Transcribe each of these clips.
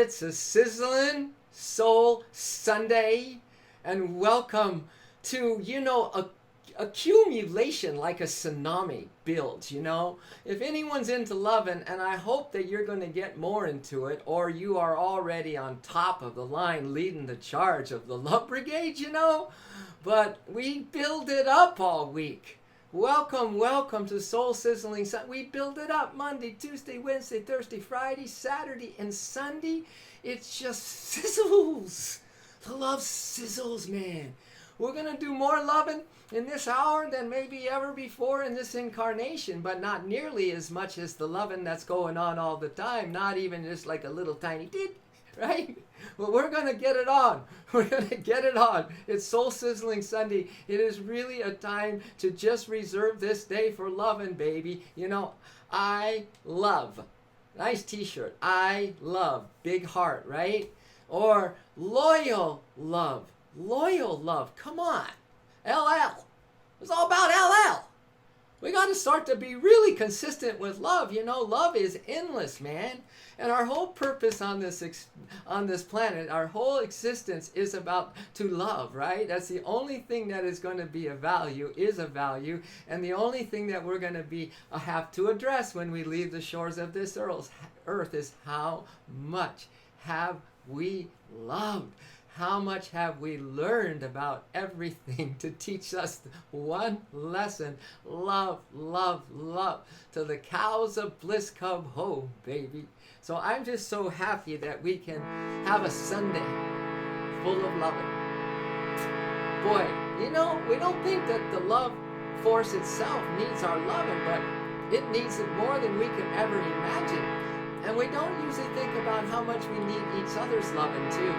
It's a Sizzling Soul Sunday, and welcome to, accumulation like a tsunami builds, If anyone's into loving, and I hope that you're going to get more into it, or you are already on top of the line leading the charge of the love brigade, But we build it up all week. Welcome to Soul Sizzling. We build it up Monday, Tuesday, Wednesday, Thursday, Friday, Saturday, and Sunday. It's just sizzles. The love sizzles, man. We're going to do more loving in this hour than maybe ever before in this incarnation, but not nearly as much as the loving that's going on all the time. Not even just like a little tiny did, right? Well, we're going to get it on. We're going to get it on. It's Soul Sizzling Sunday. It is really a time to just reserve this day for loving, baby. I love. Nice t-shirt. I love. Big heart, right? Or loyal love. Loyal love. Come on. LL. It's all about LL. We got to start to be really consistent with love. Love is endless, man. And our whole purpose on this planet, our whole existence is about to love, right? That's the only thing that is going to be a value, and the only thing that we're going to have to address when we leave the shores of this earth is how much have we loved? How much have we learned about everything to teach us one lesson? Love, love, love. To the cows of bliss come home, baby. So I'm just so happy that we can have a Sunday full of loving. Boy, we don't think that the love force itself needs our loving, but it needs it more than we could ever imagine. And we don't usually think about how much we need each other's loving too,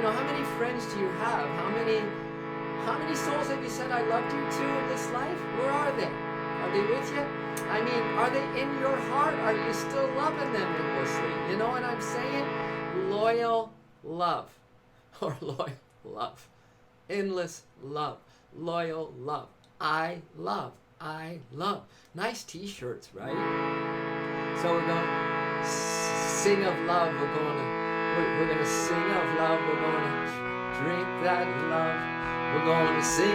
how many friends do you have? How many souls have you said I loved you to in this life? Where are they? Are they with you? Are they in your heart? Are you still loving them endlessly? You know what I'm saying? Loyal love. Or loyal love. Endless love. Loyal love. I love. I love. Nice t-shirts, right? So we're going to sing of love. We're going to sing of love. We're going to drink that love. We're going to sing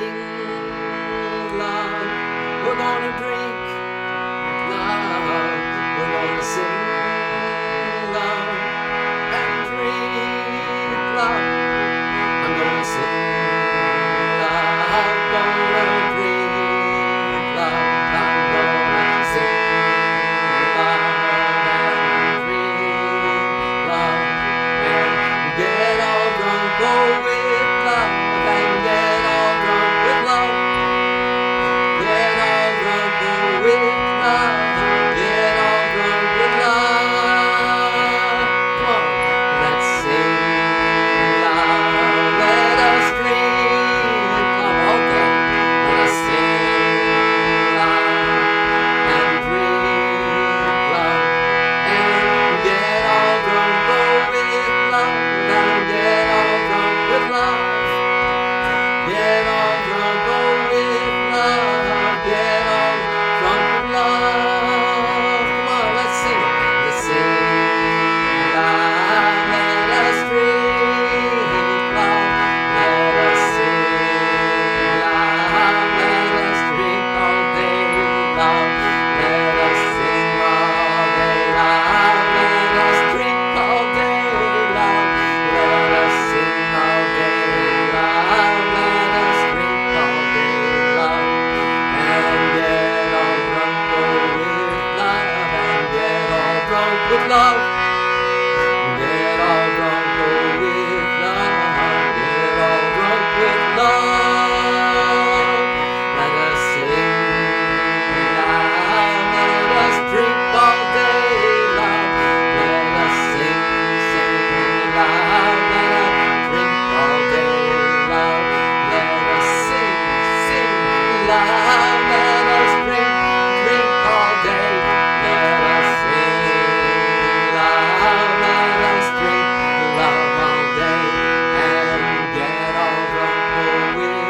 love. We're going to drink love. We're going to sing love and drink love. I'm going to sing love. I'm going to drink love. I'm going to sing love and drink love. Get all drunk, go with love, and get all drunk with love. Get all drunk, go with love, get all drunk with love. Come on, let's sing love, let us drink love all day. Let us sing love and drink love, and get all drunk, go with love. Get all drunk with love. Get all drunk, go with love. Get all drunk with love. Come on, let's sing it. Let's sing love. Let us drink love. Let us sing love. Let us drink all day love. Let us sing all day love. Let us drink all day love. Let us sing all day love, let us drink all day love, and get all drunk, go with love, and get all drunk with love, get all drunk, go with love, get all drunk with love. Let us sing love, let us drink all day love, let us sing love, let us drink all day love, let us sing love, let us drink all day, let us sing love, let us drink love all day, and get all drunk, go with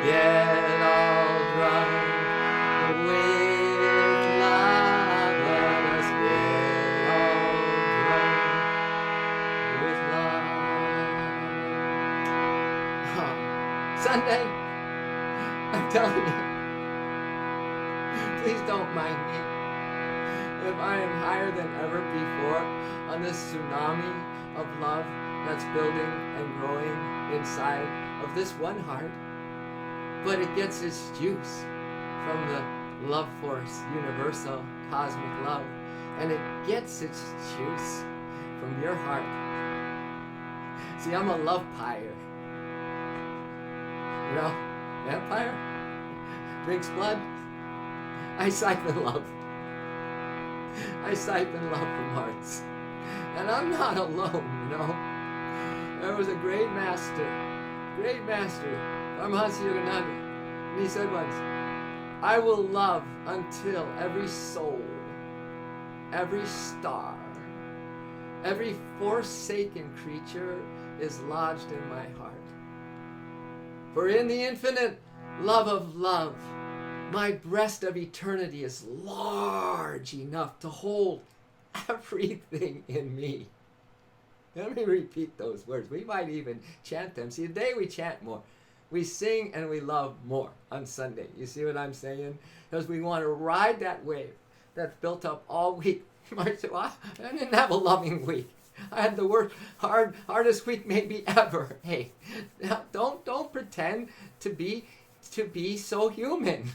get all drunk with love. Let us get all drunk with love. Sunday, I'm telling you, please don't mind me if I am higher than ever before on this tsunami of love that's building and growing inside of this one heart. But it gets its juice from the love force, universal, cosmic love. And it gets its juice from your heart. See, I'm a love pyre. You know, vampire drinks blood. I siphon love. I siphon love from hearts. And I'm not alone, you know. There was a great master from Yogananda. And he said once, I will love until every soul, every star, every forsaken creature is lodged in my heart. For in the infinite love of love, my breast of eternity is large enough to hold everything in me. Let me repeat those words. We might even chant them. See, today we chant more. We sing and we love more on Sunday. You see what I'm saying? Because we want to ride that wave that's built up all week. I said, well, I didn't have a loving week. I had the hardest week maybe ever. Hey, don't pretend to be so human.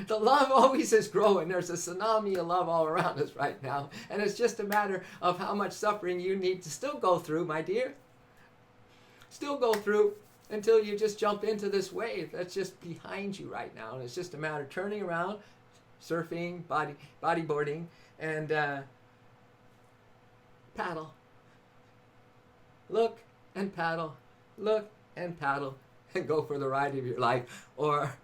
The love always is growing. There's a tsunami of love all around us right now. And it's just a matter of how much suffering you need to still go through, my dear. Still go through until you just jump into this wave that's just behind you right now. And it's just a matter of turning around, surfing, bodyboarding, and paddle. Look and paddle. Look and paddle. And go for the ride of your life. Or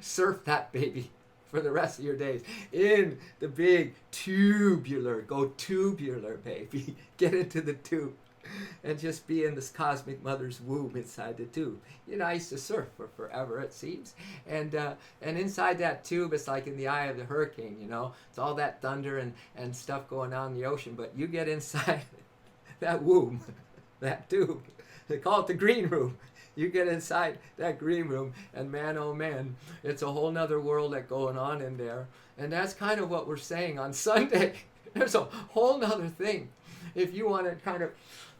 surf that baby for the rest of your days in the big tubular. Go tubular, baby. Get into the tube and just be in this cosmic mother's womb inside the tube. You know, I used to surf for forever, it seems. And inside that tube, it's like in the eye of the hurricane, you know. It's all that thunder and stuff going on in the ocean. But you get inside that womb, that tube. They call it the green room. You get inside that green room, and man, oh man, it's a whole nother world that's going on in there. And that's kind of what we're saying on Sunday. There's a whole nother thing. If you want to kind of,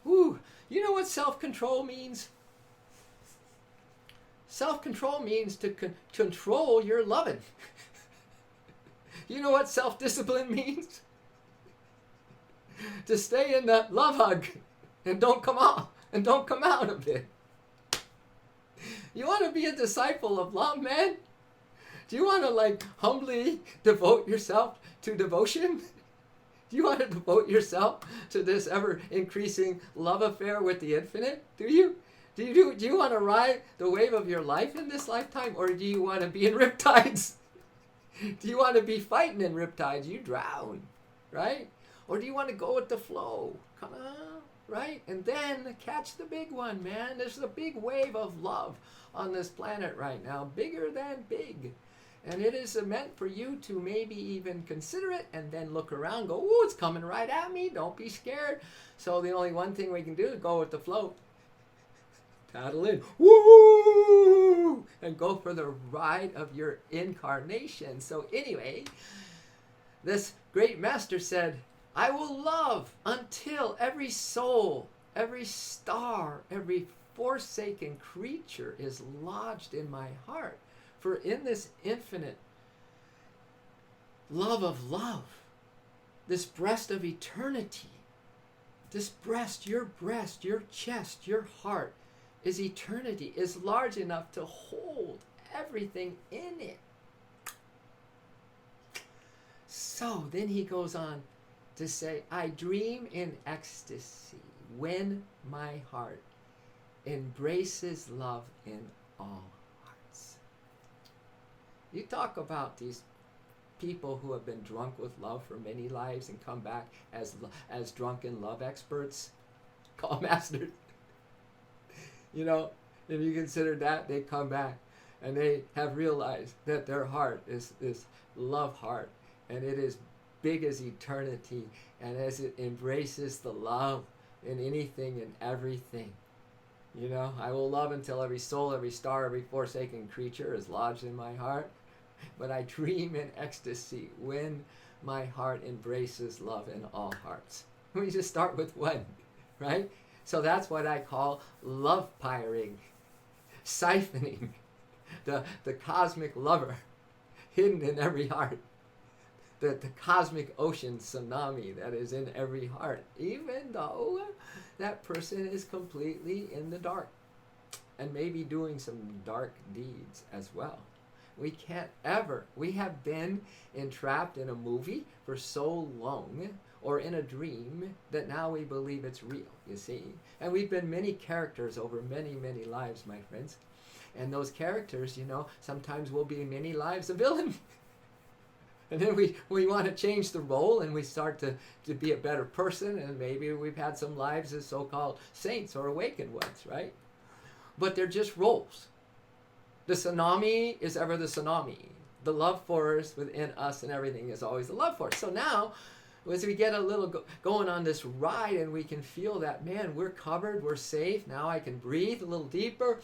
you know what self-control means? Self-control means to control your loving. You know what self-discipline means? To stay in that love hug and don't come out of it. You want to be a disciple of love, man? Do you want to humbly devote yourself to devotion? Do you want to devote yourself to this ever increasing love affair with the infinite? Do you? Do you want to ride the wave of your life in this lifetime, or do you want to be in riptides? Do you want to be fighting in riptides? You drown, right? Or do you want to go with the flow? Come on, right? And then catch the big one, man. There's a big wave of love on this planet right now, bigger than big. And it is meant for you to maybe even consider it and then look around, go, ooh, it's coming right at me. Don't be scared. So the only one thing we can do is go with the flow. Paddle in, woo, and go for the ride of your incarnation. So anyway, this great master said, I will love until every soul, every star, every forsaken creature is lodged in my heart. For in this infinite love of love, this breast of eternity, this breast, your chest, your heart is eternity, is large enough to hold everything in it. So then he goes on to say, I dream in ecstasy when my heart embraces love in all hearts. You talk about these people who have been drunk with love for many lives and come back as drunken love experts, call masters. You know, If you consider that, they come back and they have realized that their heart is this love heart, and it is big as eternity, and as it embraces the love in anything and everything. You know, I will love until every soul, every star, every forsaken creature is lodged in my heart. But I dream in ecstasy when my heart embraces love in all hearts. We just start with one, right? So that's what I call love piring, siphoning the cosmic lover hidden in every heart. The cosmic ocean tsunami that is in every heart, even though that person is completely in the dark and maybe doing some dark deeds as well. We can't ever, we have been entrapped in a movie for so long, or in a dream, that now we believe it's real, you see. And we've been many characters over many, many lives, my friends. And those characters, you know, sometimes will be many lives a villain. And then we want to change the role, and we start to be a better person, and maybe we've had some lives as so-called saints or awakened ones, right? But they're just roles. The tsunami is ever the tsunami. The love force within us and everything is always the love force. So now, as we get a little going on this ride, and we can feel that, man, we're covered, we're safe, now I can breathe a little deeper.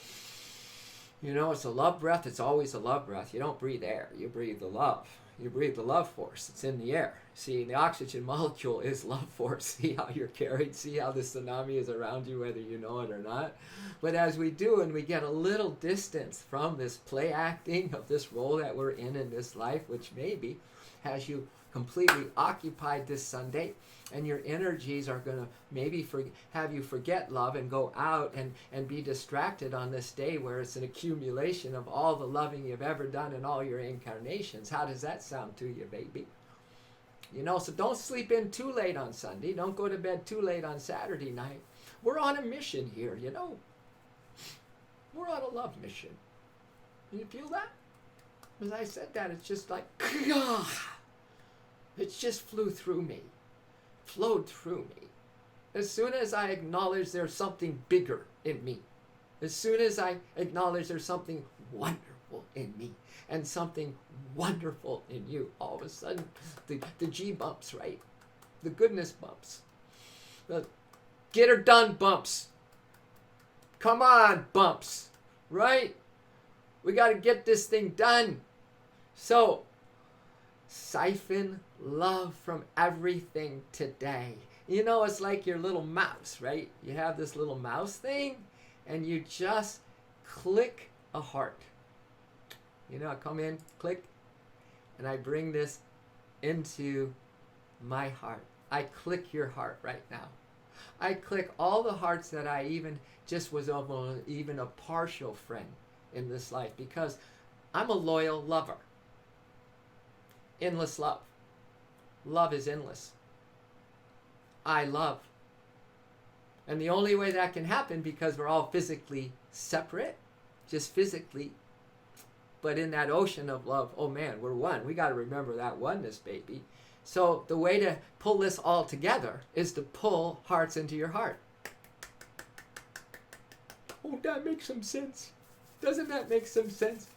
You know, it's a love breath. It's always a love breath. You don't breathe air. You breathe the love. You breathe the love force. It's in the air. See, the oxygen molecule is love force. See how you're carried? See how the tsunami is around you, whether you know it or not? But as we do, and we get a little distance from this play acting of this role that we're in this life, which maybe has you completely occupied this Sunday, and your energies are going to maybe have you forget love and go out and be distracted on this day where it's an accumulation of all the loving you've ever done in all your incarnations. How does that sound to you, baby? You know, so don't sleep in too late on Sunday. Don't go to bed too late on Saturday night. We're on a mission here, you know. We're on a love mission. You feel that? As I said that, it's just like, it just flew through me. Flowed through me. As soon as I acknowledge there's something bigger in me, as soon as I acknowledge there's something wonderful in me and something wonderful in you, all of a sudden the G bumps, right? The goodness bumps. The get her done bumps. Come on, bumps, right? We got to get this thing done. So, siphon love from everything today. You know, it's like your little mouse, right? You have this little mouse thing, and you just click a heart. You know, I come in, click, and I bring this into my heart. I click your heart right now. I click all the hearts that I even just was even a partial friend in this life, because I'm a loyal lover. Endless love. Love is endless. I love. And the only way that can happen, because we're all physically separate, just physically, but in that ocean of love, oh man, we're one. We got to remember that oneness, baby. So the way to pull this all together is to pull hearts into your heart. Oh, that makes some sense. Doesn't that make some sense?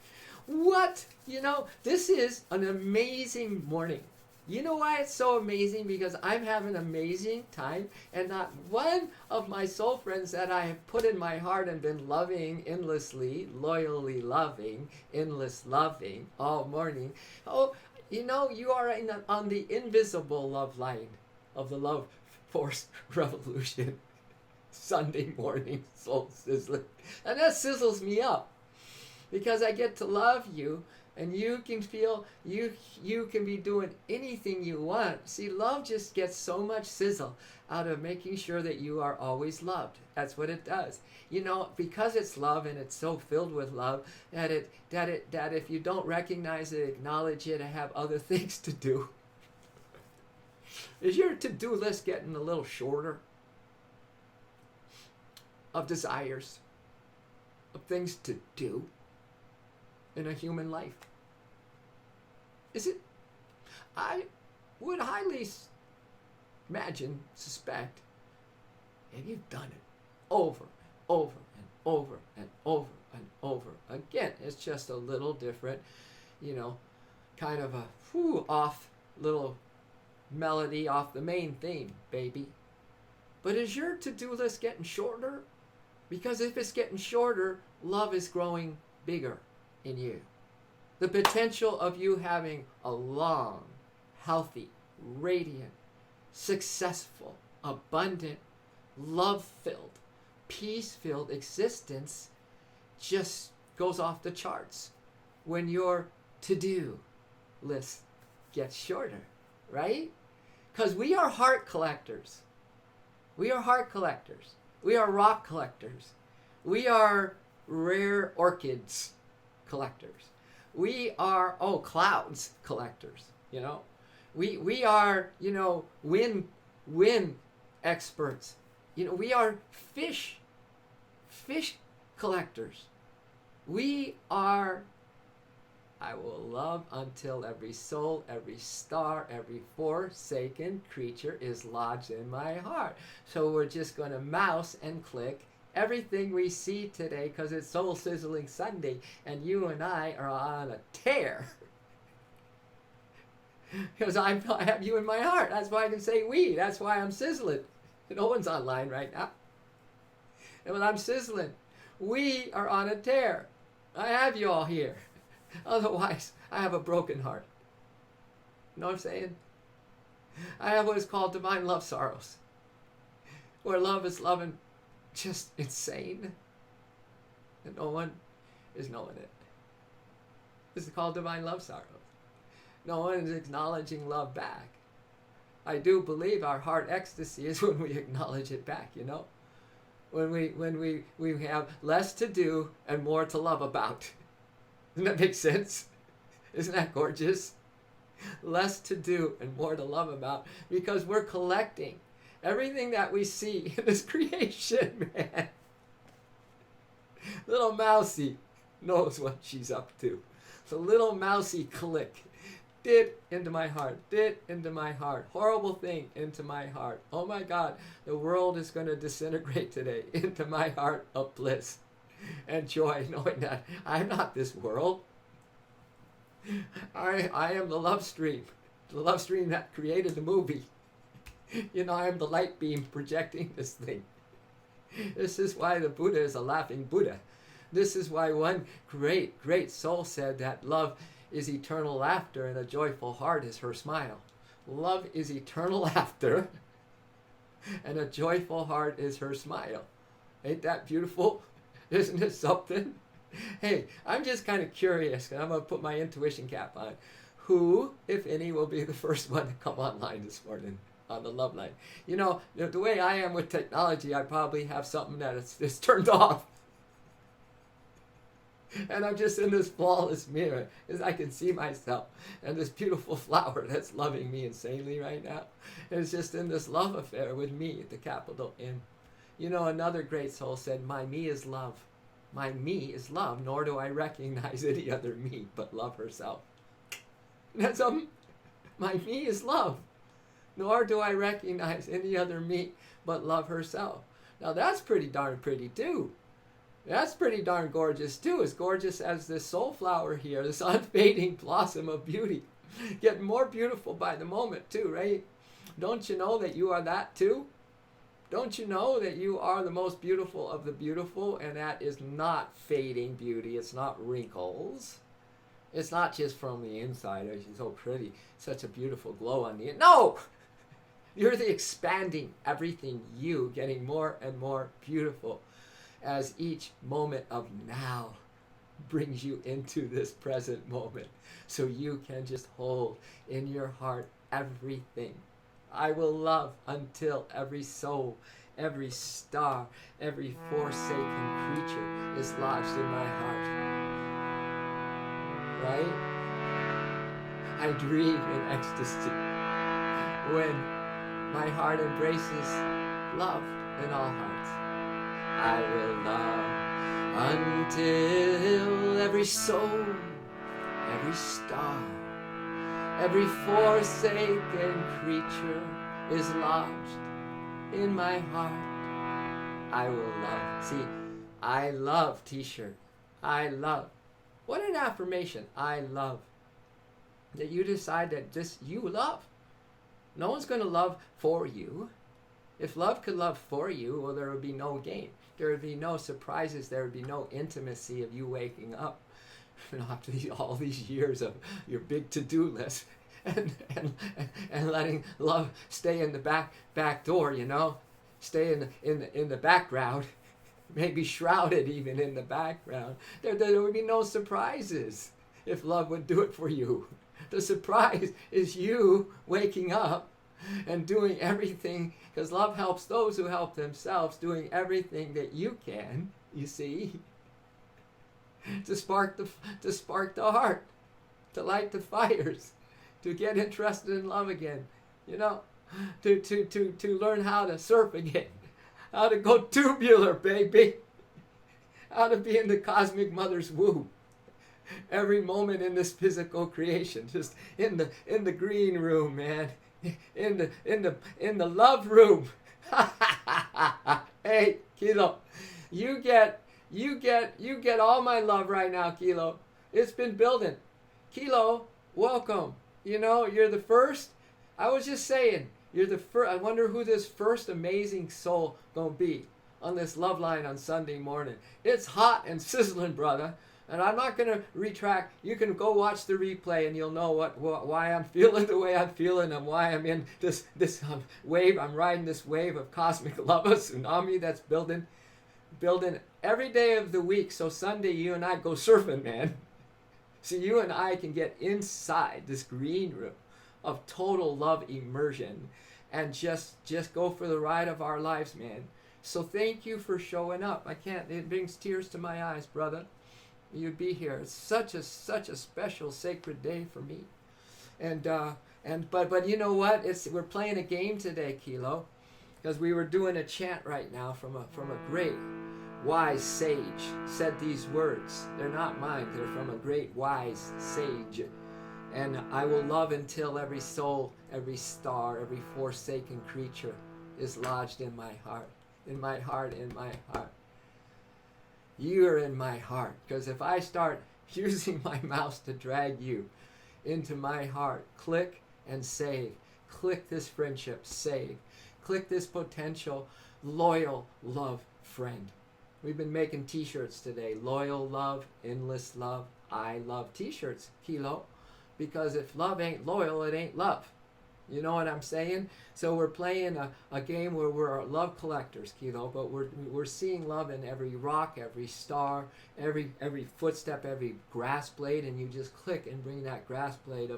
What? You know, this is an amazing morning. You know why it's so amazing? Because I'm having an amazing time, and not one of my soul friends that I have put in my heart and been loving endlessly, loyally loving, endless loving all morning. Oh, you know, you are on the invisible love line of the love force revolution. Sunday morning soul sizzling. And that sizzles me up, because I get to love you, and you can feel you can be doing anything you want. See, love just gets so much sizzle out of making sure that you are always loved. That's what it does. You know, because it's love, and it's so filled with love that if you don't recognize it, acknowledge it, and have other things to do. Is your to-do list getting a little shorter? Of desires, of things to do in a human life? Is it? I would highly suspect, and you've done it over and over and over It's just a little different, you know, kind of a off little melody off the main theme, baby. But is your to-do list getting shorter? Because if it's getting shorter, love is growing bigger in you. The potential of you having a long, healthy, radiant, successful, abundant, love-filled, peace-filled existence just goes off the charts when your to-do list gets shorter, right? Because we are heart collectors. We are heart collectors. We are rock collectors. We are rare orchids collectors. We are, clouds collectors, you know. We are, you know, wind experts. You know, we are fish collectors. We are, I will love until every soul, every star, every forsaken creature is lodged in my heart. So we're just going to mouse and click everything we see today because it's Soul Sizzling Sunday and you and I are on a tear. Because I have you in my heart. That's why I can say we. That's why I'm sizzling. No one's online right now. And when I'm sizzling, we are on a tear. I have you all here. Otherwise, I have a broken heart. You know what I'm saying? I have what is called divine love sorrows. Where love is loving just insane. And no one is knowing it. This is called divine love sorrows. No one is acknowledging love back. I do believe our heart ecstasy is when we acknowledge it back, you know? When we have less to do and more to love about. Doesn't that make sense? Isn't that gorgeous? Less to do and more to love about because we're collecting everything that we see in this creation, man. Little Mousy knows what she's up to. So little Mousy click. Did into my heart, horrible thing into my heart. Oh my God, the world is going to disintegrate today into my heart of bliss and joy, knowing that I'm not this world. I am the love stream that created the movie. You know, I am the light beam projecting this thing. This is why the Buddha is a laughing Buddha. This is why one great soul said that love is eternal laughter and a joyful heart is her smile. Love is eternal laughter and a joyful heart is her smile. Ain't that beautiful? Isn't it something? Hey, I'm just kind of curious, and I'm going to put my intuition cap on. Who, if any, will be the first one to come online this morning on the love line? You know, the way I am with technology, I probably have something that is turned off. And I'm just in this flawless mirror as I can see myself and this beautiful flower that's loving me insanely right now. And it's just in this love affair with me, the capital M. You know, another great soul said, my me is love. My me is love, nor do I recognize any other me but love herself. That's my me is love, nor do I recognize any other me but love herself. Now that's pretty darn pretty too. That's pretty darn gorgeous too. As gorgeous as this soul flower here, this unfading blossom of beauty. Getting more beautiful by the moment too, right? Don't you know that you are that too? Don't you know that you are the most beautiful of the beautiful, and that is not fading beauty. It's not wrinkles. It's not just from the inside. Oh, she's so pretty. Such a beautiful glow on the inside. No! You're the expanding everything you, getting more and more beautiful as each moment of now brings you into this present moment. So you can just hold in your heart everything. I will love until every soul, every star, every forsaken creature is lodged in my heart. Right? I dream in ecstasy when my heart embraces love in all hearts. I will love until every soul, every star, every forsaken creature is lodged in my heart. I will love. See, I love t-shirt. I love What an affirmation. I love. That you decide that this you love. No one's going to love for you. If love could love for you, well, there would be no game. There would be no surprises. There would be no intimacy of you waking up after all these years of your big to-do list and letting love stay in the back door, stay in the background, maybe shrouded even in the background. There would be no surprises if love would do it for you. The surprise is you waking up and doing everything, because love helps those who help themselves, doing everything that you can, you see, to spark the heart, to light the fires, to get interested in love again, to learn how to surf again, how to go tubular, baby, how to be in the cosmic mother's womb. Every moment in this physical creation, just in the green room, man, in the love room. Hey, Kilo, you get all my love right now, Kilo. It's been building. Kilo, welcome. You're the first. I was just saying, you're the first. I wonder who this first amazing soul gonna be on this love line on Sunday morning. It's hot and sizzling, brother. And I'm not going to retract. You can go watch the replay and you'll know why I'm feeling the way I'm feeling and why I'm in this wave. I'm riding this wave of cosmic love, a tsunami that's building every day of the week. So Sunday, you and I go surfing, man. So you and I can get inside this green room of total love immersion and just go for the ride of our lives, man. So thank you for showing up. It brings tears to my eyes, brother. You'd be here. It's such a special, sacred day for me. But you know what? We're playing a game today, Kilo, because we were doing a chant right now from a great wise sage. Said these words. They're not mine. They're from a great wise sage. And I will love until every soul, every star, every forsaken creature is lodged in my heart. In my heart, in my heart. You're in my heart, because if I start using my mouse to drag you into my heart, click and save. Click this friendship, save. Click this potential, loyal love friend. We've been making t-shirts today. Loyal love, endless love, I love t-shirts, Kilo. Because if love ain't loyal, it ain't love. You know what I'm saying? So we're playing a game where we're love collectors, Kilo, but we're seeing love in every rock, every star, every footstep, every grass blade, and you just click and bring that grass blade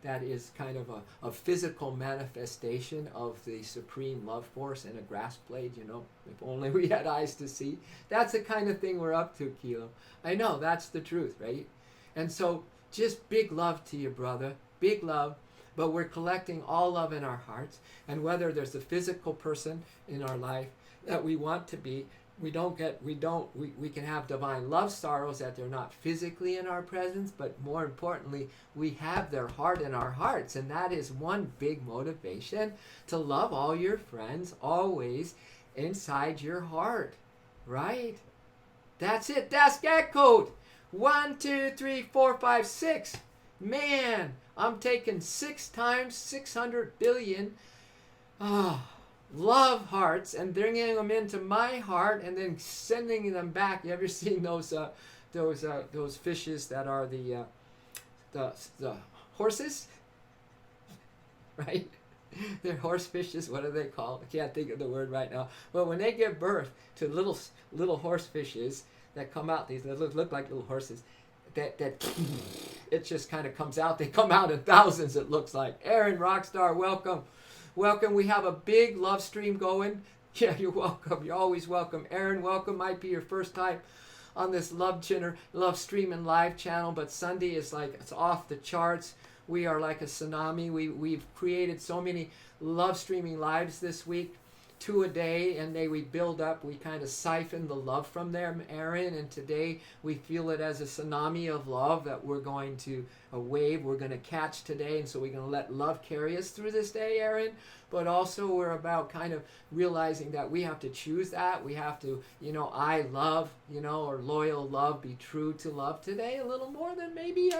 that is kind of a physical manifestation of the supreme love force in a grass blade, if only we had eyes to see. That's the kind of thing we're up to, Kilo. I know, that's the truth, right? And so just big love to you, brother. Big love. But we're collecting all love in our hearts, and whether there's a physical person in our life that we want to be, we can have divine love sorrows that they're not physically in our presence, but more importantly, we have their heart in our hearts, and that is one big motivation to love all your friends always inside your heart, right? That's it. That's that code. 1, 2, 3, 4, 5, 6. Man, I'm taking 6 times 600 billion love hearts and bringing them into my heart and then sending them back. You ever seen those fishes that are the horses? Right? They're horse fishes. What are they called? I can't think of the word right now. But when they give birth to little horse fishes that come out, these look like little horses, that it just kind of comes out. They come out in thousands, it looks like. Aaron Rockstar, welcome. Welcome. We have a big love stream going. Yeah, you're welcome. You're always welcome. Aaron, welcome. Might be your first time on this love stream and live channel, but Sunday is like, it's off the charts. We are like a tsunami. We've created so many love streaming lives this week. 2 a day, and we build up. We kind of siphon the love from them, Aaron, and today we feel it as a tsunami of love that we're going to, a wave we're going to catch today, and so we're going to let love carry us through this day, Aaron. but also we're about kind of realizing that we have to choose that. We have to, I love, or loyal love, be true to love today a little more than maybe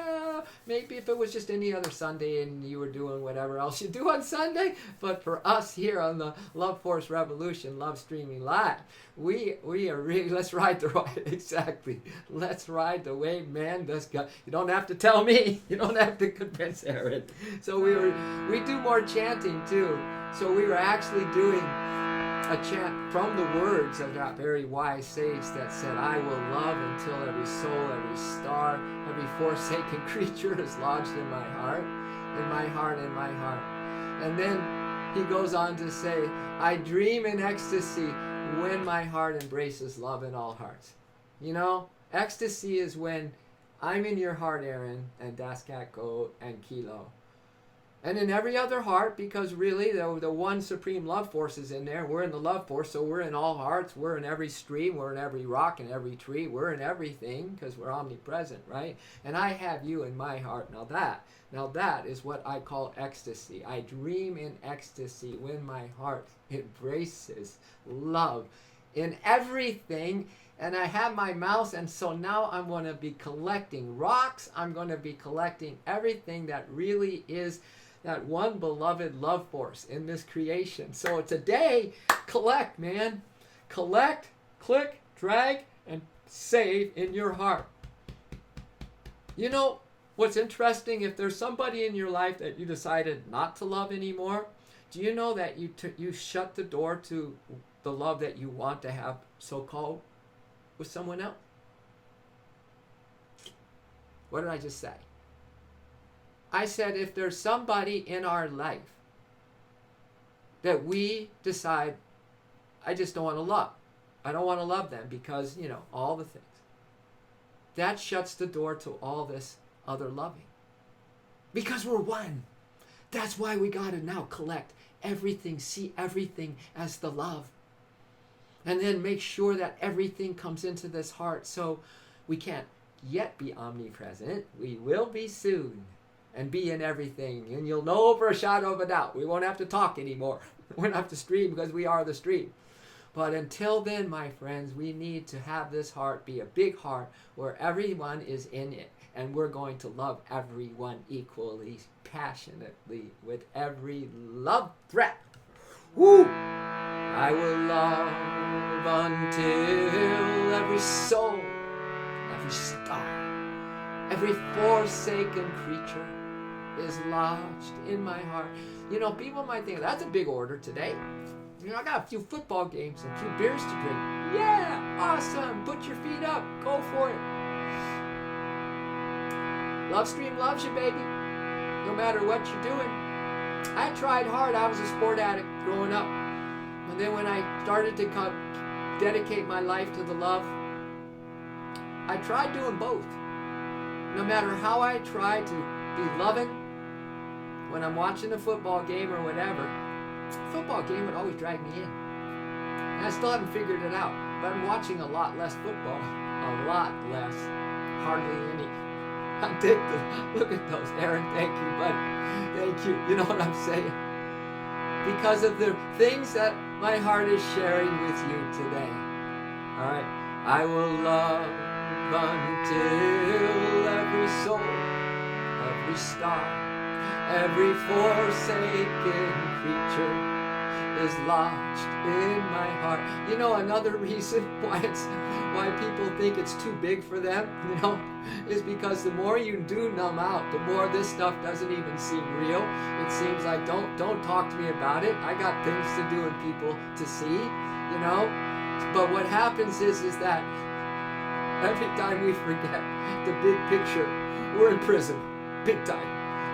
if it was just any other Sunday and you were doing whatever else you do on Sunday. But for us here on the Love Force Revolution, Love Streaming Live, we are really, let's ride the ride, exactly. Let's ride the way man does God. You don't have to tell me. You don't have to convince Aaron. So we do more chanting too. So we were actually doing a chant from the words of that very wise sage that said, I will love until every soul, every star, every forsaken creature is lodged in my heart, in my heart, in my heart. And then he goes on to say, I dream in ecstasy when my heart embraces love in all hearts. Ecstasy is when I'm in your heart, Aaron, and Daskatko and Kilo. And in every other heart, because really the one supreme love force is in there. We're in the love force, so we're in all hearts. We're in every stream. We're in every rock and every tree. We're in everything because we're omnipresent, right? And I have you in my heart. Now that is what I call ecstasy. I dream in ecstasy when my heart embraces love in everything. And I have my mouse, and so now I'm going to be collecting rocks. I'm going to be collecting everything that really is that one beloved love force in this creation. So today, collect, man. Collect, click, drag, and save in your heart. What's interesting, if there's somebody in your life that you decided not to love anymore, do you know that you shut the door to the love that you want to have, so-called, with someone else? What did I just say? I said if there's somebody in our life that we decide, I just don't want to love. I don't want to love them because, all the things. That shuts the door to all this other loving. Because we're one. That's why we got to now collect everything, see everything as the love. And then make sure that everything comes into this heart. So we can't yet be omnipresent. We will be soon. And be in everything. And you'll know over a shadow of a doubt. We won't have to talk anymore. We won't have to stream because we are the stream. But until then, my friends, we need to have this heart be a big heart where everyone is in it. And we're going to love everyone equally, passionately, with every love threat. Woo! I will love until every soul, every star, every forsaken creature is lodged in my heart. People might think, that's a big order today. I got a few football games and a few beers to drink. Yeah, awesome. Put your feet up. Go for it. Love Stream loves you, baby. No matter what you're doing. I tried hard. I was a sport addict growing up. And then when I started to dedicate my life to the love, I tried doing both. No matter how I tried to be loving, when I'm watching a football game or whatever, a football game would always drag me in. And I still haven't figured it out. But I'm watching a lot less football. A lot less. Hardly any. I'm addicted. Look at those. Aaron, thank you, buddy. Thank you. You know what I'm saying? Because of the things that my heart is sharing with you today. All right. I will love until every soul, every star, every forsaken creature is lodged in my heart. Another reason why people think it's too big for them, is because the more you do numb out, the more this stuff doesn't even seem real. It seems like, don't talk to me about it. I got things to do and people to see, But what happens is that every time we forget the big picture, we're in prison, big time.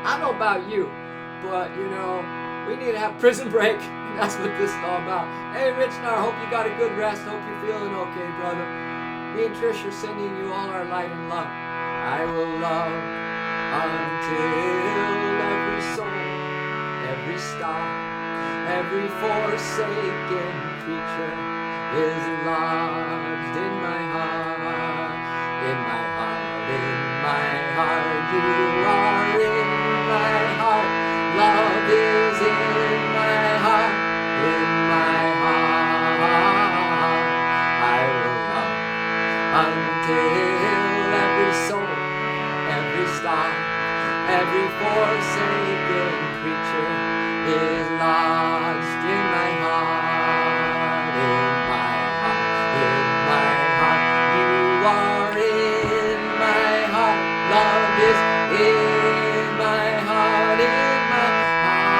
I don't know about you, but we need to have prison break. And that's what this is all about. Hey, Richnar, hope you got a good rest. Hope you're feeling okay, brother. Me and Trish are sending you all our light and love. I will love until every soul, every star, every forsaken creature is lodged in my heart, in my heart, in my heart. You are in my heart. Love is in my heart. until every soul, every star, every forsaken creature is lodged in my heart, in my heart, in my heart. You are in my heart. Love is in my heart, in my heart.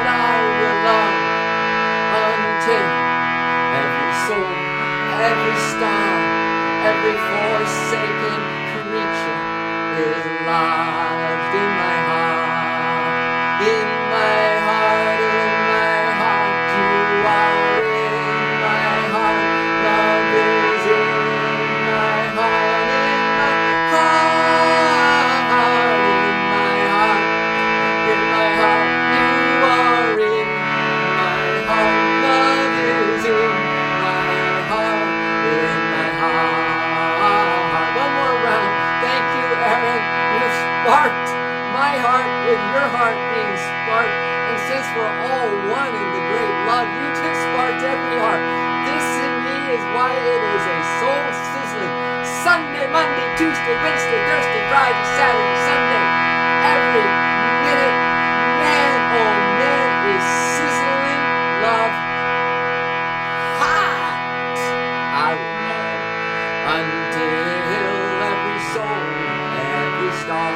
I will love until every soul, every star, every forsaken creature is lodged in my heart, in my heart, in my heart. You are in my heart. Love is in my heart, in my heart, in my heart, in my heart. You are in my heart. Love is in my heart, in my heart. One more round. Thank you, Aaron. You've sparked my heart with your heart being sparked. And since we're all one in the great love, you just sparked every heart. This in me is why it is a soul sizzling Sunday, Monday, Tuesday, Wednesday, Thursday, Friday, Saturday, Sunday. Every minute, man, oh man, is sizzling love hot. I will love until every soul, every star,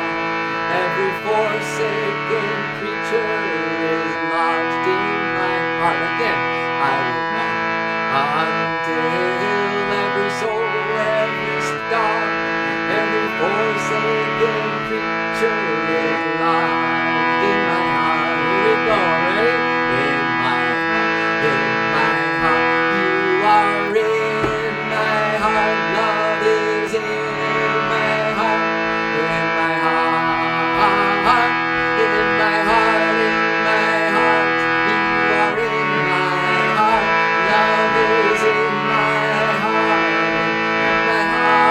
every forsaken creature is lodged in my heart. Again, I will love until every soul, every star, every forsaken creature is lodged in my heart. Here we go, ready? In my heart, in my heart. You are in my heart. Love is in my heart, in my heart, in my heart, in my heart. You are in my heart. Love is in my heart, in my heart,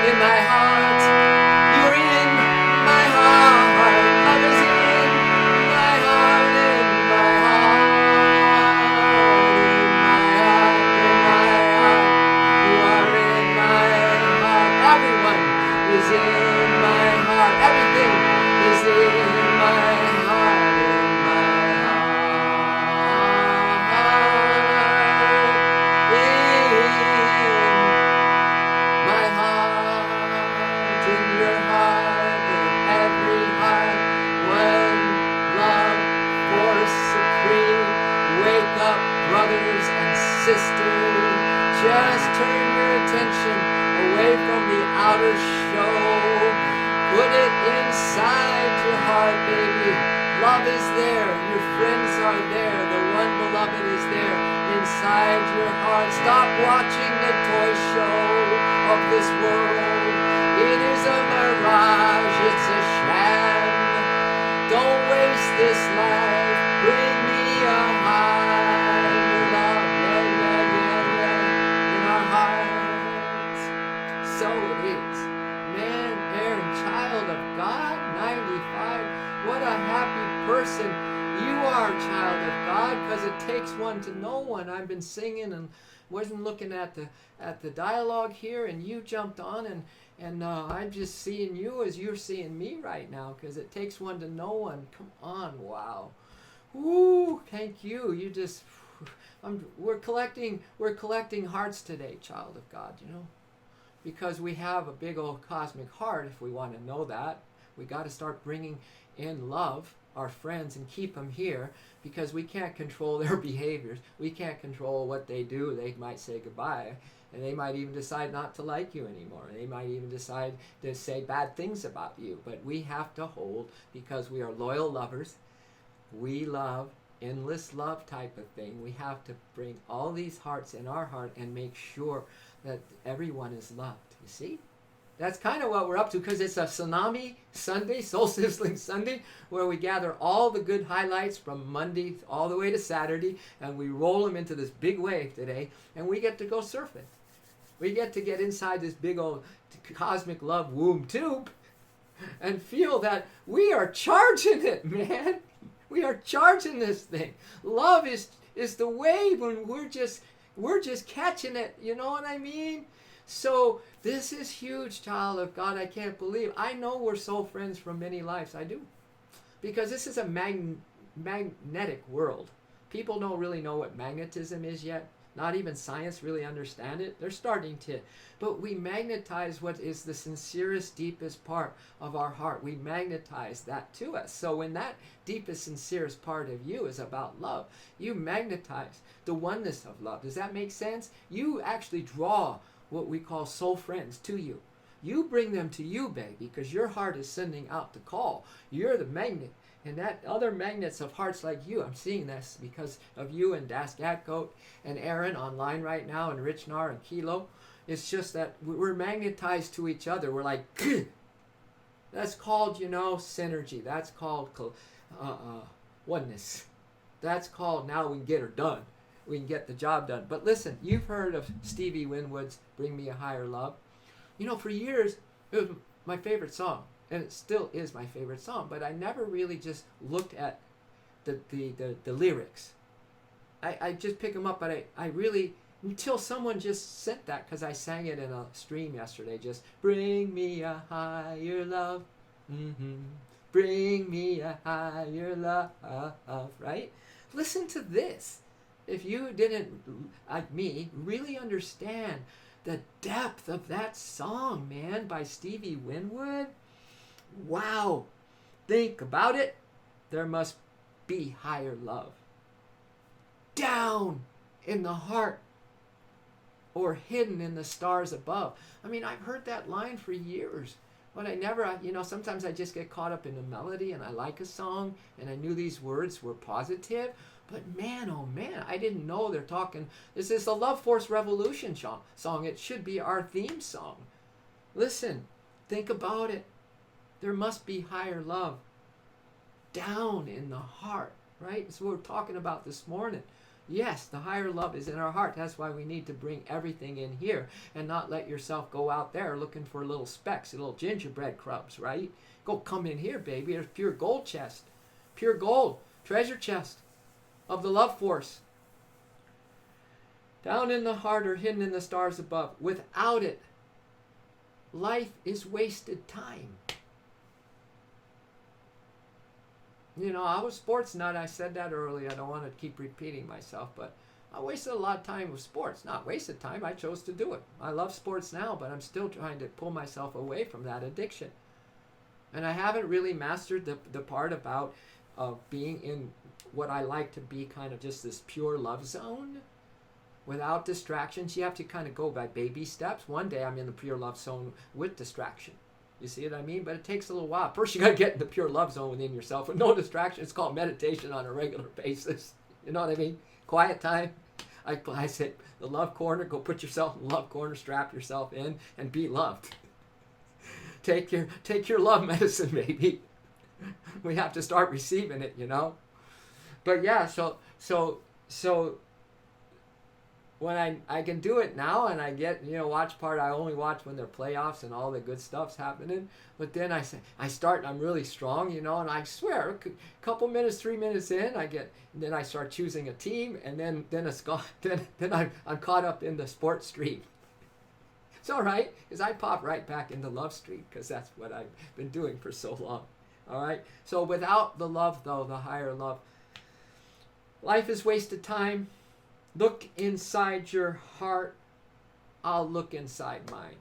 in my heart, you're in my heart. Love is in my heart, in my heart, in my heart, in my heart. You are in my heart. Everyone is in my heart. Everything is in my heart, in my heart, in my heart, in your heart, in every heart. When love force supreme, wake up, brothers and sisters. Just turn your attention away from the outer show. Put it inside your heart, baby. Love is there. Your friends are there. The one beloved is there inside your heart. Stop watching the toy show of this world. It is a mirage. It's a sham. Don't waste this life. Bring me a high. Your love, in our hearts. So it is. Man, Aaron, child of God, 95. What a happy person you are, child of God, because it takes one to know one. I've been singing and wasn't looking at the dialogue here, and you jumped on, and I'm just seeing you as you're seeing me right now, because it takes one to know one. Come on, wow. Woo, thank you. You just, we're collecting hearts today, child of God, you know, because we have a big old cosmic heart. If we want to know that, we got to start bringing in love, our friends, and keep them here, because we can't control their behaviors. We can't control what they do. They might say goodbye, and they might even decide not to like you anymore. They might even decide to say bad things about you. But we have to hold, because we are loyal lovers. We love, endless love type of thing. We have to bring all these hearts in our heart and make sure that everyone is loved. You see? That's kind of what we're up to, because it's a Tsunami Sunday, Soul Sizzling Sunday, where we gather all the good highlights from Monday all the way to Saturday, and we roll them into this big wave today, and we get to go surf it. We get to get inside this big old cosmic love womb tube and feel that we are charging it, man. We are charging this thing. Love is the wave when We're just catching it. You know what I mean? So this is huge, child of God. I can't believe. I know we're soul friends from many lives. I do. Because this is a magnetic world. People don't really know what magnetism is yet. Not even science really understand it. They're starting to. But we magnetize what is the sincerest, deepest part of our heart. We magnetize that to us. So when that deepest, sincerest part of you is about love, you magnetize the oneness of love. Does that make sense? You actually draw what we call soul friends to you. You bring them to you, baby, because your heart is sending out the call. You're the magnet. And that other magnets of hearts like you, I'm seeing this because of you and Das Gatcoat and Aaron online right now and Richnar and Kilo. It's just that we're magnetized to each other. We're like, that's called, synergy. That's called oneness. That's called now we can get her done. We can get the job done. But listen, you've heard of Stevie Winwood's Bring Me a Higher Love. For years, it was my favorite song. And it still is my favorite song, but I never really just looked at the lyrics. I just pick them up, but I really, until someone just sent that, because I sang it in a stream yesterday, just bring me a higher love, bring me a higher love, right? Listen to this. If you didn't, like me, really understand the depth of that song, man, by Stevie Winwood, wow, think about it. There must be higher love. Down in the heart or hidden in the stars above. I've heard that line for years, but I never, sometimes I just get caught up in the melody and I like a song and I knew these words were positive, but man, oh man, I didn't know they're talking. This is the Love Force Revolution song. It should be our theme song. Listen, think about it. There must be higher love down in the heart, right? That's what we're talking about this morning. Yes, the higher love is in our heart. That's why we need to bring everything in here and not let yourself go out there looking for little specks, little gingerbread crumbs, right? Come in here, baby. There's pure gold chest, pure gold, treasure chest of the love force. Down in the heart or hidden in the stars above. Without it, life is wasted time. I was a sports nut. I said that earlier. I don't want to keep repeating myself, but I wasted a lot of time with sports. Not wasted time. I chose to do it. I love sports now, but I'm still trying to pull myself away from that addiction. And I haven't really mastered the part about being in what I like to be kind of just this pure love zone without distractions. You have to kind of go by baby steps. One day I'm in the pure love zone with distraction. You see what I mean? But it takes a little while. First, you got to get in the pure love zone within yourself with no distraction. It's called meditation on a regular basis. You know what I mean? Quiet time. I said, the love corner, go put yourself in the love corner, strap yourself in, and be loved. Take your love medicine, baby. We have to start receiving it, But yeah, so when I can do it now and I get, watch part, I only watch when they're playoffs and all the good stuff's happening. But then I'm really strong, and I swear, a couple minutes, 3 minutes in, then I start choosing a team, and then it's gone. Then I'm caught up in the sports stream. It's all right, because I pop right back into love stream, because that's what I've been doing for so long. All right? So without the love, though, the higher love, life is wasted time. Look inside your heart. I'll look inside mine.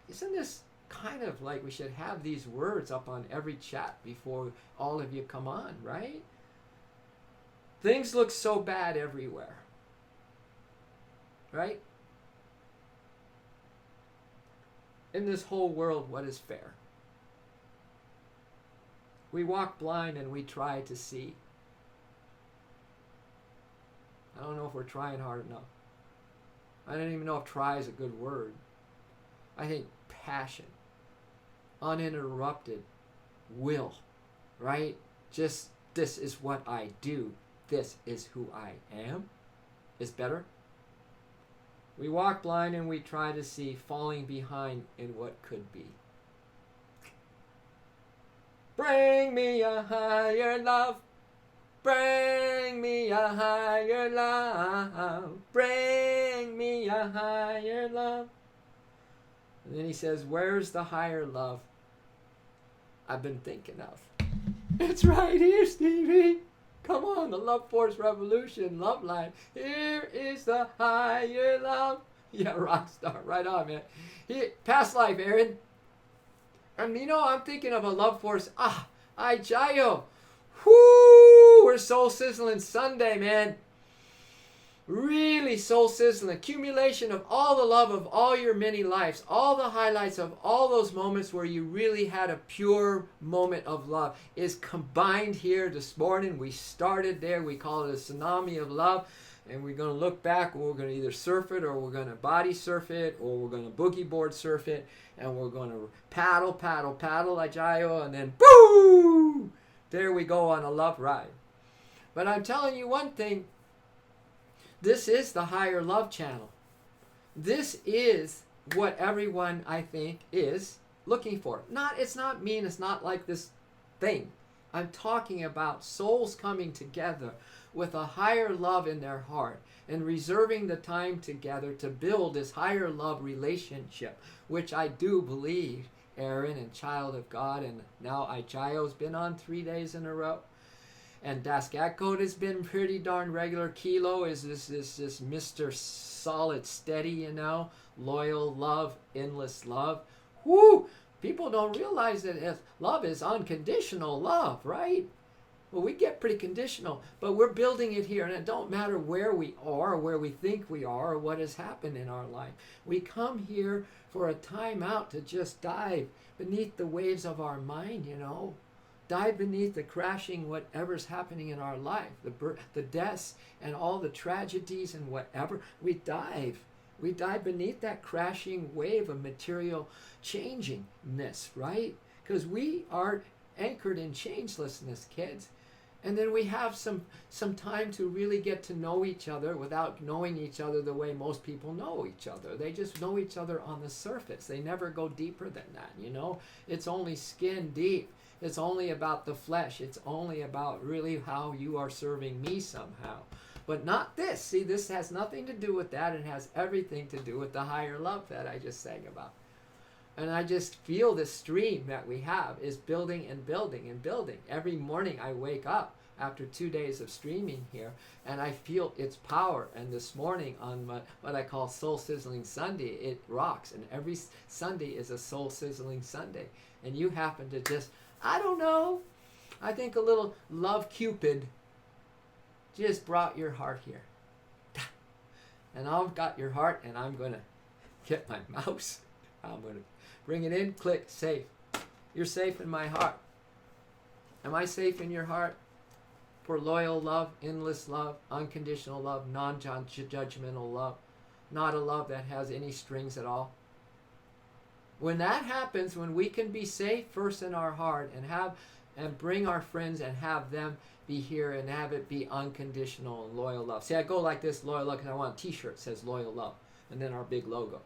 Isn't this kind of like we should have these words up on every chat before all of you come on, right? Things look so bad everywhere. Right? In this whole world, what is fair? We walk blind and we try to see. I don't know if we're trying hard enough. I don't even know if try is a good word. I think passion, uninterrupted will, right? Just this is what I do. This is who I am is better. We walk blind and we try to see, falling behind in what could be. Bring me a higher love. Bring me a higher love. Bring me a higher love. And then he says, where's the higher love I've been thinking of? It's right here, Stevie. Come on, the Love Force Revolution love line. Here is the higher love. Yeah, rock star. Right on, man. Past life, Aaron. And you know, I'm thinking of a Love Force. Jayo. Whoo! We're soul sizzling Sunday, man. Really soul sizzling. Accumulation of all the love of all your many lives. All the highlights of all those moments where you really had a pure moment of love is combined here this morning. We started there. We call it a tsunami of love. And we're going to look back and we're going to either surf it or we're going to body surf it or we're going to boogie board surf it. And we're going to paddle, Ajayo, and then boo! There we go on a love ride. But I'm telling you one thing. This is the higher love channel. This is what everyone, I think, is looking for. It's not mean. It's not like this thing. I'm talking about souls coming together with a higher love in their heart and reserving the time together to build this higher love relationship, which I do believe Aaron and Child of God and now Ichayo's been on 3 days in a row. And Daskakot has been pretty darn regular. Kilo is this Mr. Solid Steady, you know. Loyal love, endless love. Woo! People don't realize that love is unconditional love, right? Well, we get pretty conditional, but we're building it here. And it don't matter where we are or where we think we are or what has happened in our life. We come here for a time out to just dive beneath the waves of our mind, you know. Dive beneath the crashing whatever's happening in our life, the deaths and all the tragedies and whatever. We dive beneath that crashing wave of material changingness, right? Because we are anchored in changelessness, kids. And then we have some time to really get to know each other without knowing each other the way most people know each other. They just know each other on the surface. They never go deeper than that, you know? It's only skin deep. It's only about the flesh. It's only about really how you are serving me somehow. But not this. See, this has nothing to do with that. It has everything to do with the higher love that I just sang about. And I just feel this stream that we have is building and building and building. Every morning I wake up after 2 days of streaming here and I feel its power. And this morning on what I call Soul Sizzling Sunday, it rocks. And every Sunday is a Soul Sizzling Sunday. And you happen to just, I don't know, I think a little love Cupid just brought your heart here. And I've got your heart and I'm going to get my mouse. I'm going to bring it in, click, safe. You're safe in my heart. Am I safe in your heart? For loyal love, endless love, unconditional love, non-judgmental love. Not a love that has any strings at all. When that happens, when we can be safe first in our heart and bring our friends and have them be here and have it be unconditional and loyal love. See, I go like this, loyal love, because I want a t-shirt that says loyal love. And then our big logo.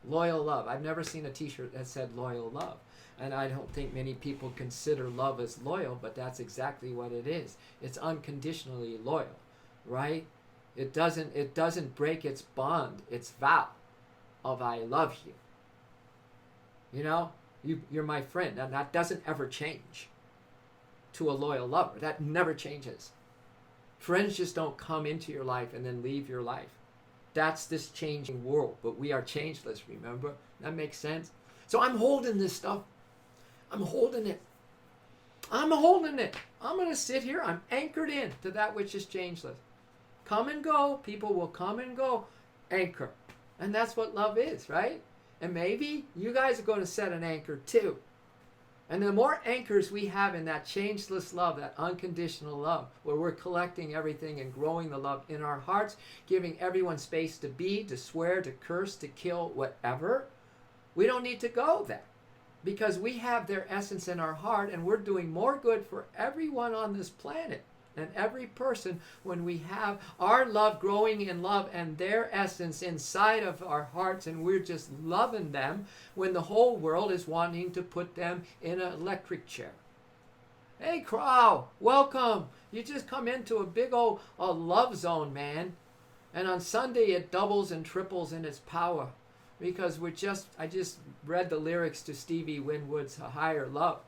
Loyal love. I've never seen a t-shirt that said loyal love. And I don't think many people consider love as loyal, but that's exactly what it is. It's unconditionally loyal, right? It doesn't break its bond, its vow of I love you. You know, you're my friend, and that doesn't ever change to a loyal lover. That never changes. Friends just don't come into your life and then leave your life. That's this changing world, but we are changeless, remember? That makes sense? So I'm holding this stuff. I'm holding it. I'm holding it. I'm going to sit here. I'm anchored in to that which is changeless. Come and go. People will come and go. Anchor. And that's what love is, right? And maybe you guys are going to set an anchor too. And the more anchors we have in that changeless love, that unconditional love, where we're collecting everything and growing the love in our hearts, giving everyone space to be, to swear, to curse, to kill, whatever, we don't need to go there. Because we have their essence in our heart and we're doing more good for everyone on this planet and every person when we have our love growing in love and their essence inside of our hearts and we're just loving them when the whole world is wanting to put them in an electric chair. Hey, Crow, welcome. You just come into a big old love zone, man. And on Sunday, it doubles and triples in its power because I just read the lyrics to Stevie Winwood's A Higher Love.